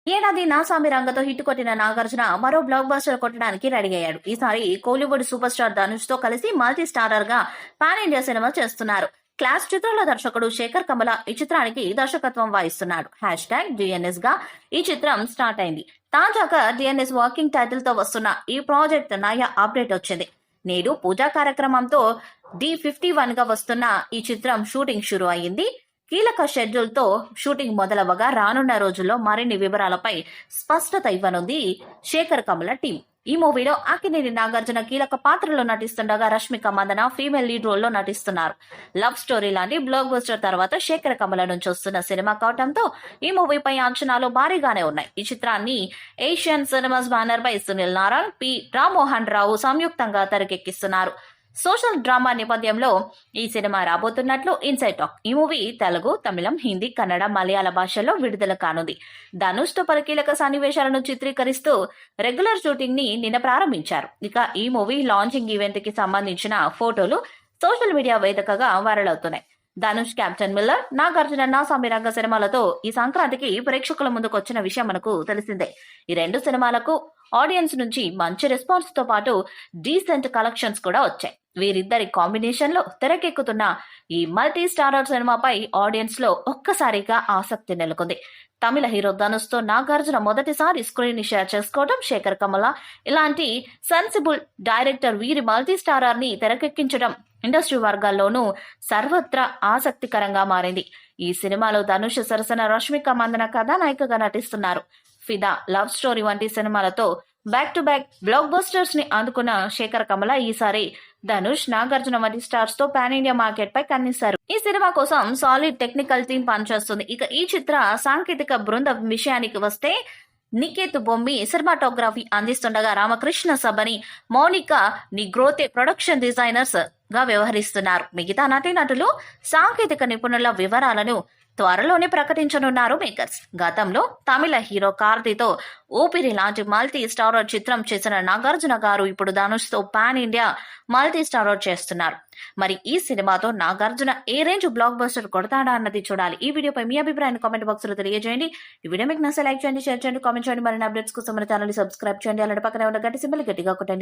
ఏడాది నాసామి రంగతో హిట్ కొట్టిన నాగార్జున మరో బ్లాక్ బస్టర్ కొట్టడానికి రెడీ అయ్యాడు. ఈసారి కోలీవుడ్ సూపర్ స్టార్ ధనుష్ తో కలిసి మల్టీ స్టారర్ గా పాన్ ఇండియా సినిమా చేస్తున్నారు. క్లాస్ చిత్రాల దర్శకుడు శేఖర్ కమల ఈ చిత్రానికి దర్శకత్వం వహిస్తున్నాడు. #DNS గా ఈ చిత్రం స్టార్ట్ అయింది. తాజాగా DNS వర్కింగ్ టైటిల్ తో వస్తున్న ఈ ప్రాజెక్ట్ నయా అప్డేట్ వచ్చింది. నేడు పూజా కార్యక్రమంతో D51 గా వస్తున్న ఈ చిత్రం షూటింగ్ షురూ అయింది. కీలక షెడ్యూల్ తో షూటింగ్ మొదలవగా రానున్న రోజుల్లో మరిన్ని వివరాలపై స్పష్టత ఇవ్వనుంది శేఖర్ కమల టీం. ఈ మూవీలో అక్కినేని నాగార్జున కీలక పాత్రలో నటిస్తుండగా Rashmika Mandanna female lead role లో నటిస్తున్నారు. లవ్ స్టోరీ లాంటి బ్లాక్ బస్టర్ తర్వాత శేఖర్ కమల నుంచి వస్తున్న సినిమా కావడంతో ఈ మూవీపై అంచనాలు భారీగానే ఉన్నాయి. ఈ చిత్రాన్ని ఏషియన్ సినిమాస్ బ్యానర్ పై సునీల్ నారాయణ్, పి రామ్మోహన్ రావు సంయుక్తంగా తెరకెక్కిస్తున్నారు. సోషల్ డ్రామా నేపథ్యంలో ఈ సినిమా రాబోతున్నట్లు ఇన్సైడ్ టాక్. ఈ మూవీ తెలుగు, తమిళం, హిందీ, కన్నడ, మలయాళ భాషల్లో విడుదల కానుంది. ధనుష్ తో పలు కీలక సన్నివేశాలను చిత్రీకరిస్తూ రెగ్యులర్ షూటింగ్ ని నిన్న ప్రారంభించారు. ఇక ఈ మూవీ లాంచింగ్ ఈవెంట్ కి సంబంధించిన ఫోటోలు సోషల్ మీడియా వేదికగా వైరల్ అవుతున్నాయి. ధనుష్, క్యాప్టెన్ మిల్లర్, నాగార్జున నాసామి రంగ సినిమాలతో ఈ సంక్రాంతికి ప్రేక్షకుల ముందుకు వచ్చిన విషయం మనకు తెలిసిందే. ఈ రెండు సినిమాలకు ఆడియన్స్ నుంచి మంచి రెస్పాన్స్ తో పాటు డీసెంట్ కలెక్షన్స్ కూడా వచ్చాయి. వీరిద్దరి కాంబినేషన్ లో తెరకెక్కుతున్న ఈ మల్టీ స్టారర్ సినిమాపై ఆడియన్స్ లో ఒక్కసారిగా ఆసక్తి నెలకొంది. తమిళ హీరో ధనుష్ తో నాగార్జున మొదటిసారి స్క్రీన్ ని షేర్ చేసుకోవడం, శేఖర్ కమల ఇలాంటి సెన్సిబుల్ డైరెక్టర్ వీరి మల్టీ స్టారర్ ని తెరకెక్కించడం ఇండస్ట్రీ వర్గాల్లోనూ సర్వత్రా ఆసక్తికరంగా మారింది. ఈ సినిమాలో ధనుష్ సరసన రష్మిక మందన కథానాయికగా నటిస్తున్నారు. ఫిదా, లవ్ స్టోరీ వంటి సినిమాలతో back to back black busters ని అందుకున్న శేఖర్ కమల ఈసారి ధనుష్, నాగార్జున వంటి స్టార్స్ తో పాన్ ఇండియా మార్కెట్ పై కన్నేశారు. ఈ సినిమా కోసం సాలిడ్ టెక్నికల్ టీం పనిచేస్తుంది. ఇక ఈ చిత్ర సాంకేతిక బృందం విషయానికి వస్తే నికేత్ బొమ్మి సినిమాటోగ్రఫీ అందిస్తుండగా రామకృష్ణ సబని, మౌనిక నిగ్రోతే ప్రొడక్షన్ డిజైనర్స్ గా వ్యవహరిస్తున్నారు. మిగతా నటీనటులు, సాంకేతిక నిపుణుల వివరాలను త్వరలోనే ప్రకటించనున్నారు మేకర్స్. గతంలో తమిళ హీరో కార్తీతో ఊపిరి లాంటి మల్టీ స్టారర్ చిత్రం చేసిన నాగార్జున గారు ఇప్పుడు ధనుష్ తో పాన్ ఇండియా మల్టీ స్టారర్ చేస్తున్నారు. మరి ఈ సినిమాతో నాగార్జున ఏ రేంజ్ బ్లాక్ బస్టర్ కొడతాడా అన్నది చూడాలి. ఈ వీడియోపై మీ అభిప్రాయాన్ని కామెంట్ బాక్స్ లో తెలియజేయండి. ఈ వీడియో మీకు నచ్చ లైక్ చేయండి, షేర్ చేయండి, కామెంట్ చేయండి. మరిన్ని అప్డేట్స్ కోసం మన ఛానల్ సబ్స్క్రైబ్ చేయండి. అలాంటి పక్కనే ఉన్న గట్టి సింబల్ గట్టిగా కొట్టండి.